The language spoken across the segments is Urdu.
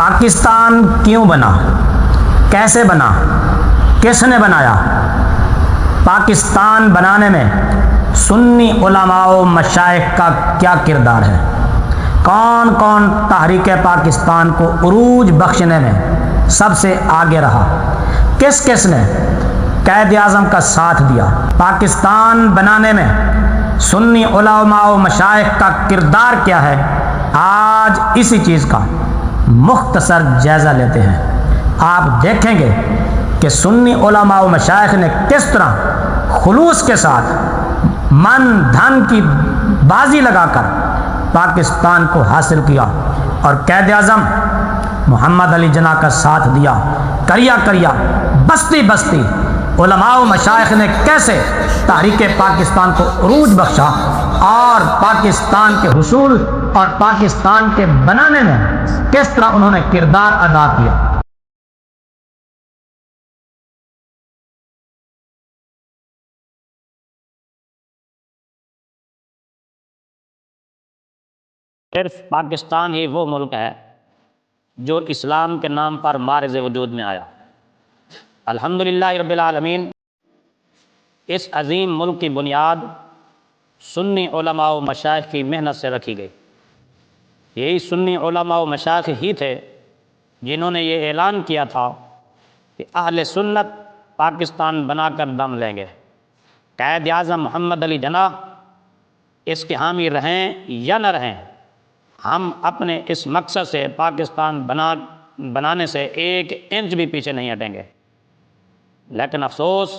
پاکستان کیوں بنا؟ کیسے بنا؟ کس نے بنایا؟ پاکستان بنانے میں سنی علماء و مشائخ کا کیا کردار ہے؟ کون کون تحریک پاکستان کو عروج بخشنے میں سب سے آگے رہا؟ کس کس نے قائد اعظم کا ساتھ دیا؟ پاکستان بنانے میں سنی علماء و مشائخ کا کردار کیا ہے؟ آج اسی چیز کا مختصر جائزہ لیتے ہیں۔ آپ دیکھیں گے کہ سنی علماء و مشائخ نے کس طرح خلوص کے ساتھ من دھن کی بازی لگا کر پاکستان کو حاصل کیا اور قائد اعظم محمد علی جناح کا ساتھ دیا۔ کریا بستی بستی علماء و مشائخ نے کیسے تحریک پاکستان کو عروج بخشا اور پاکستان کے حصول اور پاکستان کے بنانے میں کس طرح انہوں نے کردار ادا کیا۔ صرف پاکستان ہی وہ ملک ہے جو اسلام کے نام پر معرض وجود میں آیا۔ الحمدللہ رب العالمین، اس عظیم ملک کی بنیاد سنی علماء و مشائخ کی محنت سے رکھی گئی۔ یہی سنی علماء و مشائخ ہی تھے جنہوں نے یہ اعلان کیا تھا کہ اہل سنت پاکستان بنا کر دم لیں گے۔ قائد اعظم محمد علی جناح اس کے حامی رہیں یا نہ رہیں، ہم اپنے اس مقصد سے پاکستان بنانے سے ایک انچ بھی پیچھے نہیں ہٹیں گے۔ لیکن افسوس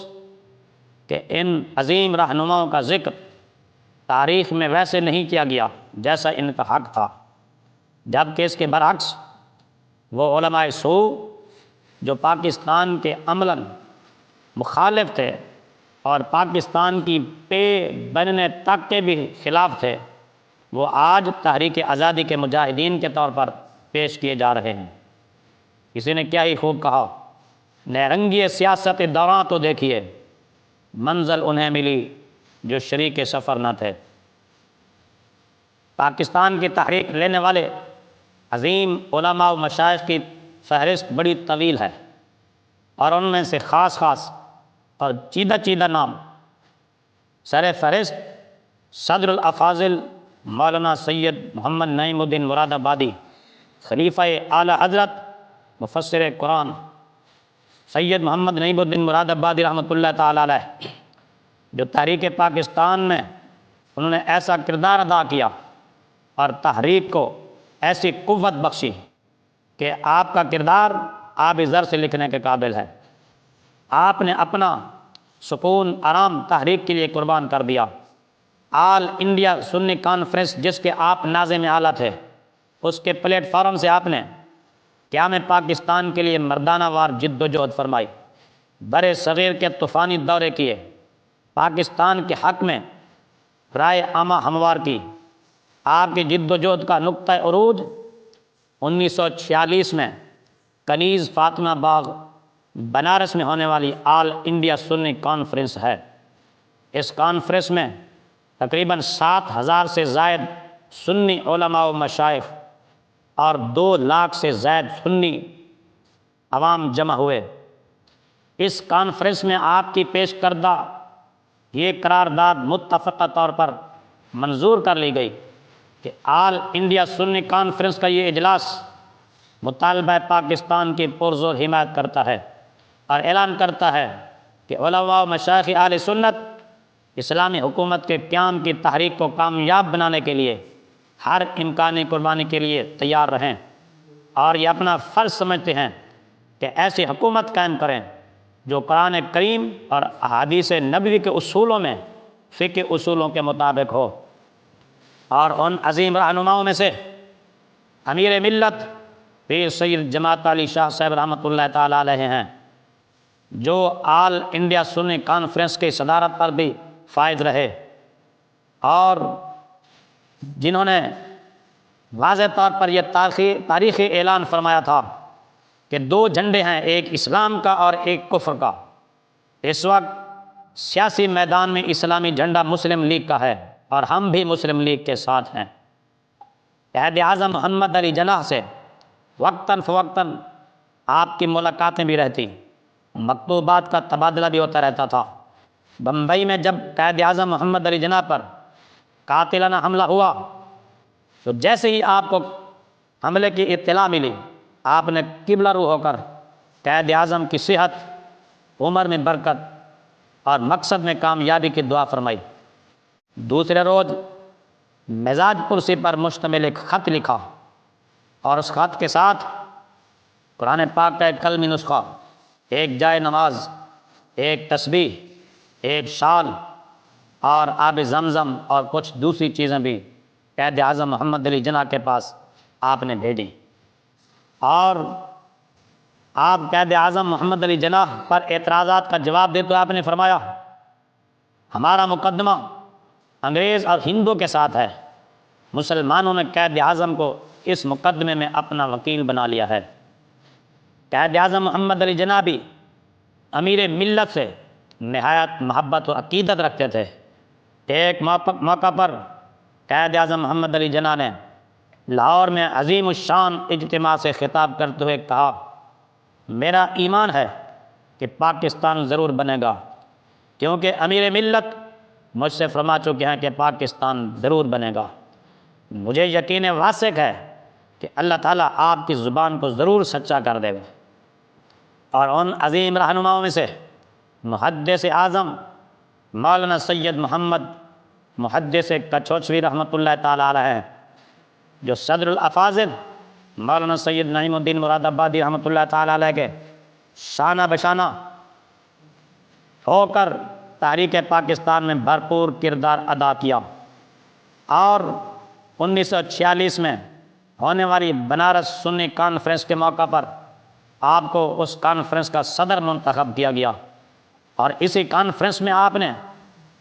کہ ان عظیم رہنماؤں کا ذکر تاریخ میں ویسے نہیں کیا گیا جیسا ان کا حق تھا، جبکہ اس کے برعکس وہ علماء سو جو پاکستان کے عملاً مخالف تھے اور پاکستان کی پے بننے تک کے بھی خلاف تھے، وہ آج تحریک آزادی کے مجاہدین کے طور پر پیش کیے جا رہے ہیں۔ کسی نے کیا ہی خوب کہا، نیرنگی سیاست دوران تو دیکھیے، منزل انہیں ملی جو شریک سفر نہ تھے۔ پاکستان کی تحریک لینے والے عظیم علماء و مشائخ کی فہرست بڑی طویل ہے، اور ان میں سے خاص اور چیدہ نام سر فہرست صدر الافاضل مولانا سید محمد نعیم الدین مراد آبادی، خلیفہ اعلی حضرت مفسر قرآن سید محمد نعیم الدین مراد آبادی رحمۃ اللہ تعالی علیہ، جو تحریک پاکستان میں انہوں نے ایسا کردار ادا کیا اور تحریک کو ایسی قوت بخشی کہ آپ کا کردار آب زر سے لکھنے کے قابل ہے۔ آپ نے اپنا سکون آرام تحریک کے لیے قربان کر دیا۔ آل انڈیا سنی کانفرنس جس کے آپ ناظم اعلیٰ تھے، اس کے پلیٹ فارم سے آپ نے قیام پاکستان کے لیے مردانہ وار جد و جہد فرمائی، بر صغیر کے طوفانی دورے کیے، پاکستان کے حق میں رائے عامہ ہموار کی۔ آپ کی جد و جہد کا نقطہ عروج 1946 میں کنیز فاطمہ باغ بنارس میں ہونے والی آل انڈیا سنی کانفرنس ہے۔ اس کانفرنس میں تقریباً 7,000 سے زائد سنی علماء و مشائخ اور 2 لاکھ سے زائد سنی عوام جمع ہوئے۔ اس کانفرنس میں آپ کی پیش کردہ یہ قرارداد متفقہ طور پر منظور کر لی گئی کہ آل انڈیا سنی کانفرنس کا یہ اجلاس مطالبہ پاکستان کی پرزور حمایت کرتا ہے اور اعلان کرتا ہے کہ علماء و مشائخ اہل سنت اسلامی حکومت کے قیام کی تحریک کو کامیاب بنانے کے لیے ہر امکانی قربانی کے لیے تیار رہیں، اور یہ اپنا فرض سمجھتے ہیں کہ ایسی حکومت قائم کریں جو قرآن کریم اور احادیث نبوی کے اصولوں میں فقہ اصولوں کے مطابق ہو۔ اور ان عظیم رہنماؤں میں سے امیر ملت پیر سید جماعت علی شاہ صاحب رحمۃ اللہ تعالی علیہ ہیں، جو آل انڈیا سنی کانفرنس کی صدارت پر بھی فائز رہے، اور جنہوں نے واضح طور پر یہ تاریخی اعلان فرمایا تھا کہ 2 جھنڈے ہیں، ایک اسلام کا اور ایک کفر کا۔ اس وقت سیاسی میدان میں اسلامی جھنڈا مسلم لیگ کا ہے اور ہم بھی مسلم لیگ کے ساتھ ہیں۔ قائد اعظم محمد علی جناح سے وقتاً فوقتاً آپ کی ملاقاتیں بھی رہتی، مکتوبات کا تبادلہ بھی ہوتا رہتا تھا۔ بمبئی میں جب قائد اعظم محمد علی جناح پر قاتلانہ حملہ ہوا تو جیسے ہی آپ کو حملے کی اطلاع ملی، آپ نے قبلہ رو ہو کر قائد اعظم کی صحت، عمر میں برکت اور مقصد میں کامیابی کی دعا فرمائی۔ دوسرے روز مزاج پرسی پر مشتمل ایک خط لکھا اور اس خط کے ساتھ قرآن پاک کا ایک کلمی نسخہ، ایک جائے نماز، ایک تسبیح، ایک شال اور آب زمزم اور کچھ دوسری چیزیں بھی قائد اعظم محمد علی جناح کے پاس آپ نے بھیجی۔ اور آپ قائد اعظم محمد علی جناح پر اعتراضات کا جواب دیتے ہوئے آپ نے فرمایا، ہمارا مقدمہ انگریز اور ہندو کے ساتھ ہے، مسلمانوں نے قائد اعظم کو اس مقدمے میں اپنا وکیل بنا لیا ہے۔ قائد اعظم محمد علی جناح بھی امیر ملت سے نہایت محبت و عقیدت رکھتے تھے۔ ایک موقع پر قائد اعظم محمد علی جناح نے لاہور میں عظیم الشان اجتماع سے خطاب کرتے ہوئے کہا، میرا ایمان ہے کہ پاکستان ضرور بنے گا، کیونکہ امیر ملت مجھ سے فرما چکے ہیں کہ پاکستان ضرور بنے گا۔ مجھے یقین واثق ہے کہ اللہ تعالیٰ آپ کی زبان کو ضرور سچا کر دے گا۔ اور ان عظیم رہنماؤں میں سے محدث اعظم مولانا سید محمد محدث کچھوچوی رحمۃ اللہ تعالیٰ علیہ ہیں، جو صدر الافاضل مولانا سید نعیم الدین مراد آبادی رحمۃ اللہ تعالیٰ علیہ کے شانہ بشانہ ہو کر تحریک پاکستان میں بھرپور کردار ادا کیا، اور 1946 میں ہونے والی بنارس سنی کانفرنس کے موقع پر آپ کو اس کانفرنس کا صدر منتخب کیا گیا، اور اسی کانفرنس میں آپ نے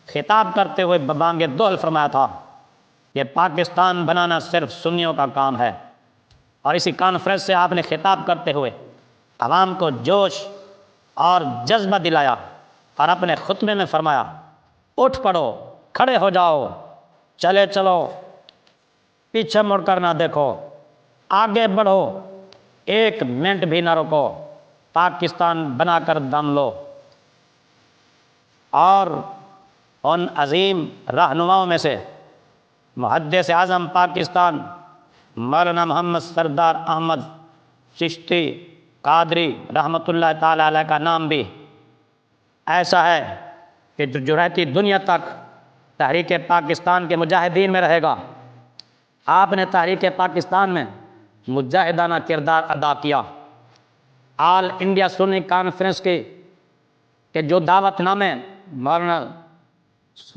خطاب کرتے ہوئے ببانگ دوہل فرمایا تھا کہ پاکستان بنانا صرف سنیوں کا کام ہے۔ اور اسی کانفرنس سے آپ نے خطاب کرتے ہوئے عوام کو جوش اور جذبہ دلایا، اور اپنے خطبے میں فرمایا، اٹھ پڑو، کھڑے ہو جاؤ، چلے چلو، پیچھے مڑ کر نہ دیکھو، آگے بڑھو، ایک منٹ بھی نہ رکو، پاکستان بنا کر دم لو۔ اور ان عظیم رہنماؤں میں سے محدث اعظم پاکستان مولانا محمد سردار احمد چشتی قادری رحمۃ اللہ تعالیٰ علیہ کا نام بھی ایسا ہے کہ جو رہتی دنیا تک تحریک پاکستان کے مجاہدین میں رہے گا۔ آپ نے تحریک پاکستان میں مجاہدانہ کردار ادا کیا۔ آل انڈیا سنی کانفرنس کے جو دعوت نامے مولانا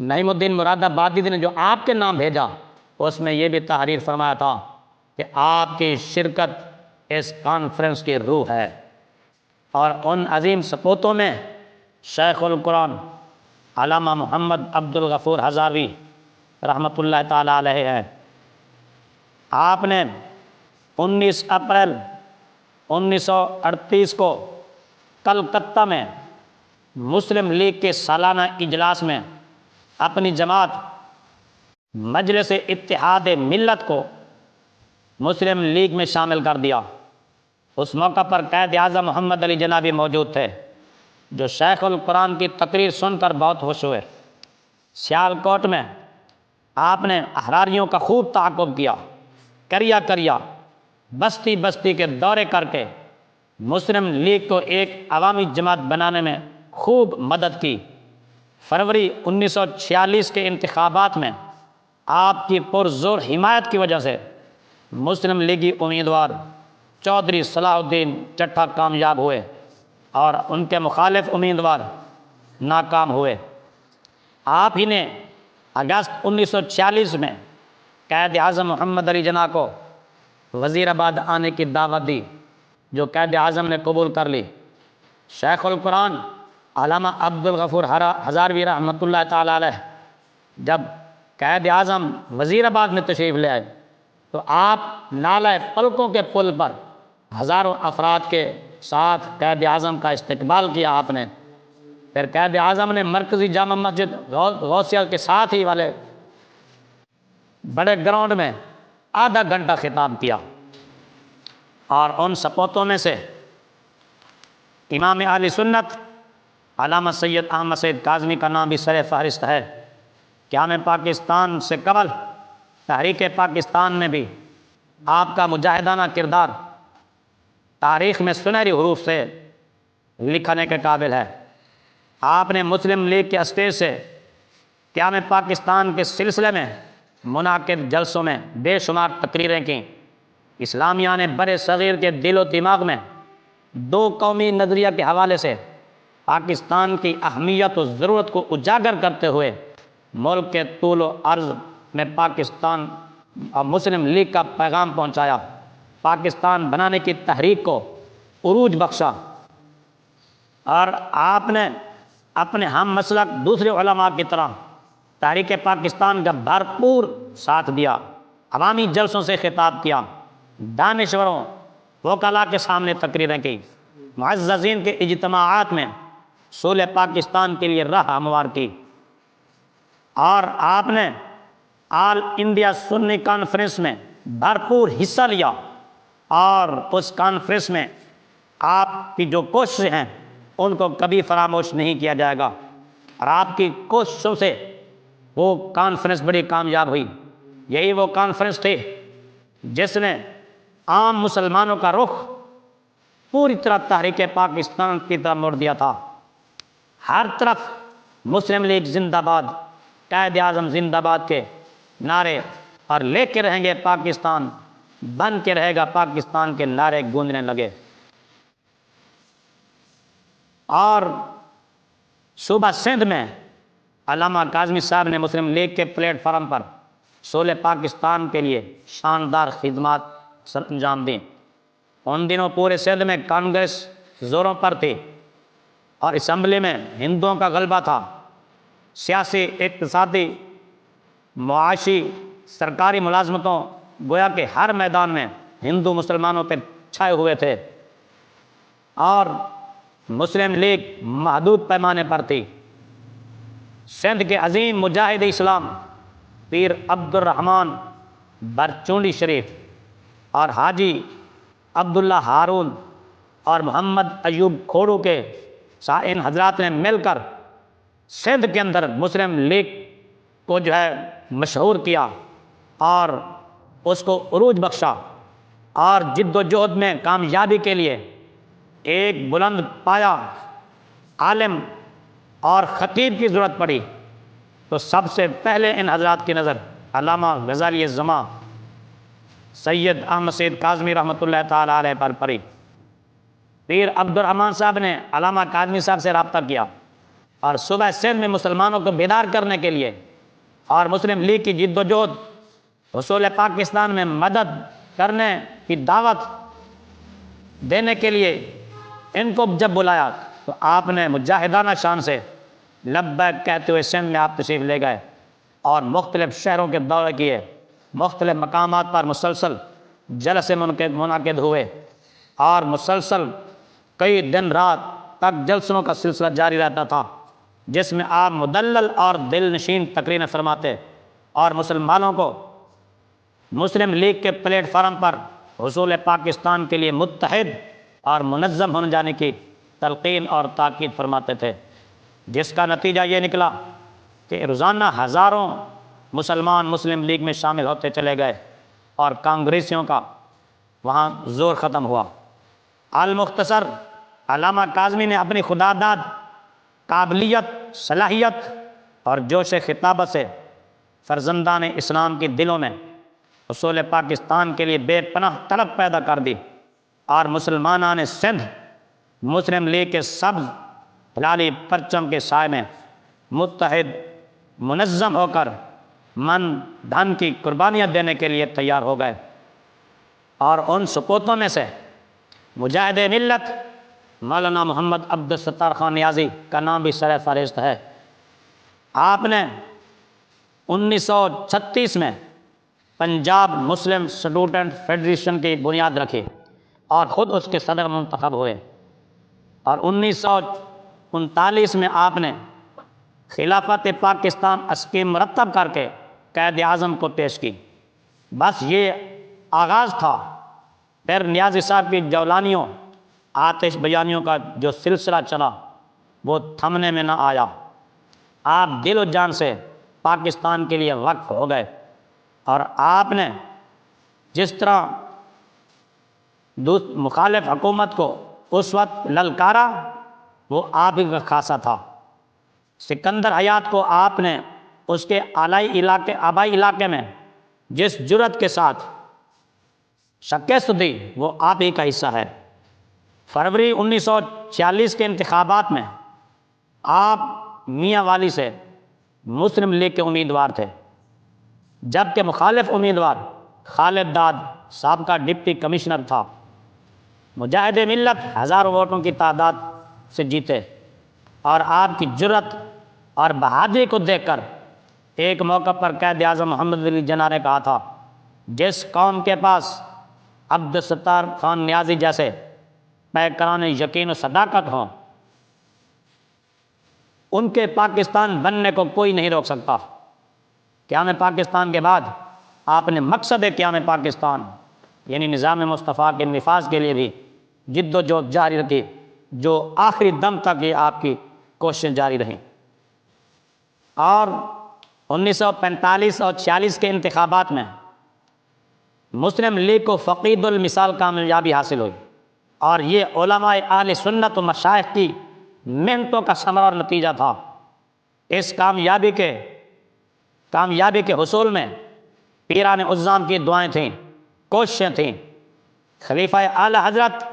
نعیم الدین مراد آبادی نے جو آپ کے نام بھیجا، اس میں یہ بھی تحریر فرمایا تھا کہ آپ کی شرکت اس کانفرنس کی روح ہے۔ اور ان عظیم سپوتوں میں شیخ القرآن علامہ محمد عبد الغفور ہزاروی رحمۃ اللہ تعالیٰ علیہ ہیں۔ آپ نے 19 اپریل 1938 کو کلکتہ میں مسلم لیگ کے سالانہ اجلاس میں اپنی جماعت مجلس اتحاد ملت کو مسلم لیگ میں شامل کر دیا۔ اس موقع پر قائد اعظم محمد علی جناح بھی موجود تھے، جو شیخ القرآن کی تقریر سن کر بہت خوش ہوئے۔ سیالکوٹ میں آپ نے احراریوں کا خوب تعاقب کیا، کریا بستی بستی کے دورے کر کے مسلم لیگ کو ایک عوامی جماعت بنانے میں خوب مدد کی۔ فروری 1946 کے انتخابات میں آپ کی پرزور حمایت کی وجہ سے مسلم لیگی امیدوار چودھری صلاح الدین چٹھا کامیاب ہوئے اور ان کے مخالف امیدوار ناکام ہوئے۔ آپ ہی نے اگست 1946 میں قائد اعظم محمد علی جناح کو وزیر آباد آنے کی دعوت دی، جو قائد اعظم نے قبول کر لی۔ شیخ القرآن علامہ عبد الغفور ہزاروی رحمۃ اللہ تعالیٰ علیہ جب قائد اعظم وزیر آباد میں تشریف لے آئے تو آپ نالہ پلکوں کے پل پر ہزاروں افراد کے ساتھ قائد اعظم کا استقبال کیا آپ نے۔ پھر قائد اعظم نے مرکزی جامع مسجد غوثیہ کے ساتھ ہی والے بڑے گراؤنڈ میں آدھا گھنٹہ خطاب کیا۔ اور ان سپوتوں میں سے امام اہل سنت علامہ سید احمد سعید کاظمی کا نام بھی سر فہرست ہے۔ قیام پاکستان سے قبل تحریک پاکستان میں بھی آپ کا مجاہدانہ کردار تاریخ میں سنہری حروف سے لکھنے کے قابل ہے۔ آپ نے مسلم لیگ کے اسٹیج سے قیام پاکستان کے سلسلے میں منعقد جلسوں میں بے شمار تقریریں کیں۔ اسلامیہ نے برِ صغیر کے دل و دماغ میں دو قومی نظریہ کے حوالے سے پاکستان کی اہمیت و ضرورت کو اجاگر کرتے ہوئے ملک کے طول و عرض میں پاکستان اور مسلم لیگ کا پیغام پہنچایا، پاکستان بنانے کی تحریک کو عروج بخشا، اور آپ نے اپنے ہم مسلک دوسرے علماء کی طرح تحریک پاکستان کا بھرپور ساتھ دیا، عوامی جلسوں سے خطاب کیا، دانشوروں وکلاء کے سامنے تقریریں کی، معززین کے اجتماعات میں صلح پاکستان کے لیے راہ ہموار کی، اور آپ نے آل انڈیا سنی کانفرنس میں بھرپور حصہ لیا، اور اس کانفرنس میں آپ کی جو کوششیں ہیں ان کو کبھی فراموش نہیں کیا جائے گا، اور آپ کی کوششوں سے وہ کانفرنس بڑی کامیاب ہوئی۔ یہی وہ کانفرنس تھی جس نے عام مسلمانوں کا رخ پوری طرح تحریک پاکستان کی طرف موڑ دیا تھا۔ ہر طرف مسلم لیگ زندہ باد، قائد اعظم زندہ باد کے نعرے، اور لے کے رہیں گے پاکستان، بن کے رہے گا پاکستان کے نعرے گونجنے لگے۔ اور صوبہ سندھ میں علامہ کاظمی صاحب نے مسلم لیگ کے پلیٹ فارم پر صلح پاکستان کے لیے شاندار خدمات سر انجام دیں۔ ان دنوں پورے سندھ میں کانگریس زوروں پر تھی، اور اسمبلی میں ہندوؤں کا غلبہ تھا۔ سیاسی، اقتصادی، معاشی، سرکاری ملازمتوں، گویا کہ ہر میدان میں ہندو مسلمانوں پہ چھائے ہوئے تھے، اور مسلم لیگ محدود پیمانے پر تھی۔ سندھ کے عظیم مجاہد اسلام پیر عبد الرحمن برچونڈی شریف اور حاجی عبداللہ ہارون اور محمد ایوب کھوڑو کے ان حضرات نے مل کر سندھ کے اندر مسلم لیگ کو جو ہے مشہور کیا، اور اس کو عروج بخشا، اور جد و جہد میں کامیابی کے لیے ایک بلند پایا عالم اور خطیب کی ضرورت پڑی۔ تو سب سے پہلے ان حضرات کی نظر علامہ غزالی زماں سید احمد سعید کاظمی رحمۃ اللہ تعالیٰ علیہ پر پڑی۔ پیر عبد الرحمن صاحب نے علامہ کاظمی صاحب سے رابطہ کیا، اور صوبہ سندھ میں مسلمانوں کو بیدار کرنے کے لیے اور مسلم لیگ کی جد و جہد حصول پاکستان میں مدد کرنے کی دعوت دینے کے لیے ان کو جب بلایا تو آپ نے مجاہدانہ شان سے لبیک کہتے ہوئے سندھ میں آپ تشریف لے گئے، اور مختلف شہروں کے دورے کیے، مختلف مقامات پر مسلسل جلسے منعقد ہوئے، اور مسلسل کئی دن رات تک جلسوں کا سلسلہ جاری رہتا تھا، جس میں آپ مدلل اور دل نشین تقریریں فرماتے، اور مسلمانوں کو مسلم لیگ کے پلیٹ فارم پر حصول پاکستان کے لیے متحد اور منظم ہونے جانے کی تلقین اور تاکید فرماتے تھے، جس کا نتیجہ یہ نکلا کہ روزانہ ہزاروں مسلمان مسلم لیگ میں شامل ہوتے چلے گئے، اور کانگریسیوں کا وہاں زور ختم ہوا۔ المختصر علامہ کاظمی نے اپنی خداداد، قابلیت، صلاحیت اور جوش خطابت سے فرزندان اسلام کے دلوں میں حصول پاکستان کے لیے بے پناہ طلب پیدا کر دی، اور مسلمانان سندھ مسلم لیگ کے سبز ہلالی پرچم کے سائے میں متحد منظم ہو کر من دھن کی قربانیاں دینے کے لیے تیار ہو گئے۔ اور ان سپوتوں میں سے مجاہد ملت مولانا محمد عبد الستار خان نیازی کا نام بھی سر فہرست ہے۔ آپ نے 1936 میں پنجاب مسلم اسٹوڈنٹ فیڈریشن کی بنیاد رکھی اور خود اس کے صدر منتخب ہوئے، اور 1939 میں آپ نے خلافت پاکستان اسکیم مرتب کر کے قائد اعظم کو پیش کی۔ بس یہ آغاز تھا، پھر نیازی صاحب کی جولانیوں آتش بیانیوں کا جو سلسلہ چلا وہ تھمنے میں نہ آیا. آپ دل و جان سے پاکستان کے لیے وقف ہو گئے اور آپ نے جس طرح مخالف حکومت کو اس وقت للکارا وہ آپ ہی کا خاصہ تھا. سکندر حیات کو آپ نے اس کے آبائی علاقے میں جس جرأت کے ساتھ شکست دی وہ آپ ہی کا حصہ ہے. فروری 1946 کے انتخابات میں آپ میاں والی سے مسلم لیگ کے امیدوار تھے، جبکہ مخالف امیدوار خالد ڈاڈ سابقہ ڈپٹی کمشنر تھا. مجاہد ملت ہزاروں ووٹوں کی تعداد سے جیتے اور آپ کی جرأت اور بہادری کو دیکھ کر ایک موقع پر قائد اعظم محمد علی جناح نے کہا تھا، جس قوم کے پاس عبدالستار خان نیازی جیسے پیکران یقین و صداقت ہوں ان کے پاکستان بننے کو کوئی نہیں روک سکتا. قیام پاکستان کے بعد آپ نے مقصد قیام پاکستان یعنی نظام مصطفیٰ کے نفاذ کے لیے بھی جد و جہد جاری رکھی، جو آخری دم تک یہ آپ کی کوششیں جاری رہیں. اور 1945 اور 46 کے انتخابات میں مسلم لیگ کو فقید المثال کامیابی حاصل ہوئی اور یہ علماء اہل سنت و مشائخ کی محنتوں کا ثمرہ اور نتیجہ تھا. اس کامیابی کے حصول میں پیران عظام کی دعائیں تھیں، کوششیں تھیں. خلیفہ اعلی حضرت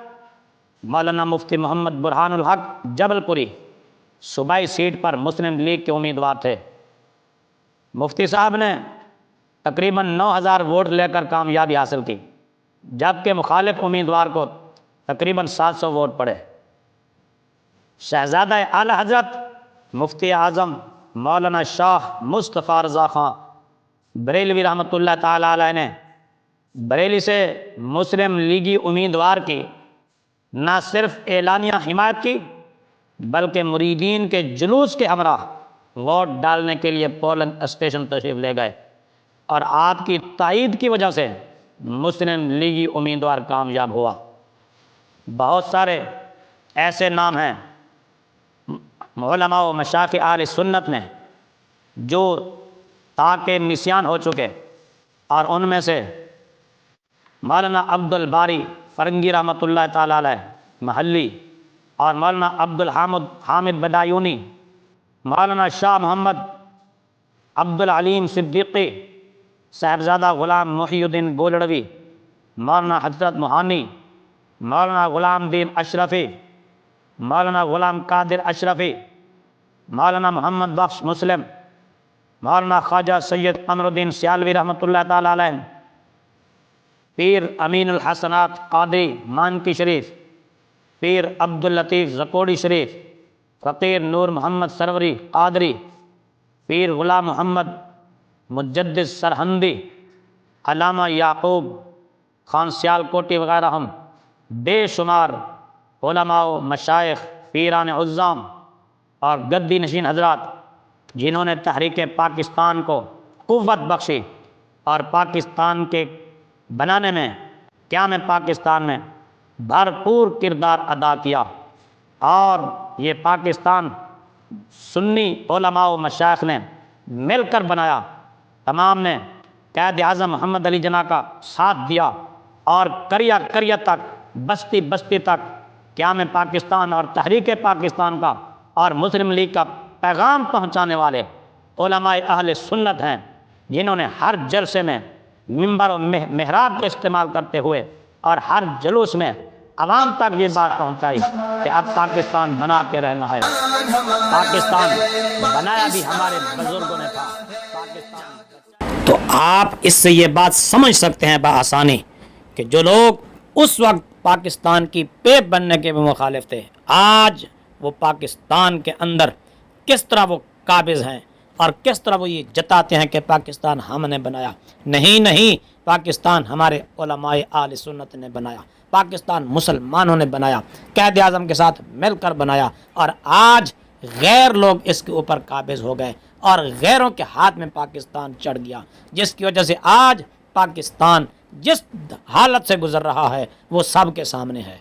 مولانا مفتی محمد برہان الحق جبل پوری صوبائی سیٹ پر مسلم لیگ کے امیدوار تھے. مفتی صاحب نے تقریباً 9000 ووٹ لے کر کامیابی حاصل کی، جبکہ مخالف امیدوار کو تقریباً 700 ووٹ پڑے. شہزادہ اعلی حضرت مفتی اعظم مولانا شاہ مصطفیٰ رضا خان بریلوی رحمۃ اللہ تعالیٰ علیہ نے بریلی سے مسلم لیگی امیدوار کی نہ صرف اعلانیہ حمایت کی بلکہ مریدین کے جلوس کے ہمراہ ووٹ ڈالنے کے لیے پولنگ اسٹیشن تشریف لے گئے اور آپ کی تائید کی وجہ سے مسلم لیگی امیدوار کامیاب ہوا. بہت سارے ایسے نام ہیں علماء و مشائخ اہل سنت میں جو تاکہ نسیان ہو چکے، اور ان میں سے مولانا عبد الباری فرنگی رحمۃ اللہ تعالیٰ علیہ محلی اور مولانا عبد الحامد بدایونی، مولانا شاہ محمد عبد العلیم صدیقی، صاحبزادہ غلام محی الدین گولڑوی، مولانا حضرت موہانی، مولانا غلام دین اشرفی، مولانا غلام قادر اشرفی، مولانا محمد بخش مسلم، مولانا خواجہ سید قمر الدین سیالوی رحمۃ اللہ تعالیٰ علیہ، پیر امین الحسنات قادری مانکی شریف، پیر عبداللطیف زکوڑی شریف، فقیر نور محمد سروری قادری، پیر غلام محمد مجدد سرہندی، علامہ یعقوب خان سیال کوٹی وغیرہ ہم بے شمار علماء و مشائخ، پیران عظام اور گدی نشین حضرات جنہوں نے تحریک پاکستان کو قوت بخشی اور پاکستان کے بنانے میں قیام پاکستان میں بھرپور کردار ادا کیا. اور یہ پاکستان سنی علماء و مشائخ نے مل کر بنایا. تمام نے قائد اعظم محمد علی جناح کا ساتھ دیا اور کریا کریا تک، بستی بستی تک قیام پاکستان اور تحریک پاکستان کا اور مسلم لیگ کا پیغام پہنچانے والے علماء اہل سنت ہیں، جنہوں نے ہر جلسے میں منبر و محراب کو استعمال کرتے ہوئے اور ہر جلوس میں عوام تک یہ بات پہنچائی کہ اب پاکستان بنا کے رہنا ہے. پاکستان بنایا بھی ہمارے بزرگوں نے تھا. تو آپ اس سے یہ بات سمجھ سکتے ہیں بآسانی کہ جو لوگ اس وقت پاکستان کی پیپ بننے کے بھی مخالف تھے، آج وہ پاکستان کے اندر کس طرح وہ قابض ہیں اور کس طرح وہ یہ جتاتے ہیں کہ پاکستان ہم نے بنایا. نہیں، پاکستان ہمارے علماء اہل سنت نے بنایا، پاکستان مسلمانوں نے بنایا، قائد اعظم کے ساتھ مل کر بنایا. اور آج غیر لوگ اس کے اوپر قابض ہو گئے اور غیروں کے ہاتھ میں پاکستان چڑھ گیا، جس کی وجہ سے آج پاکستان جس حالت سے گزر رہا ہے وہ سب کے سامنے ہے۔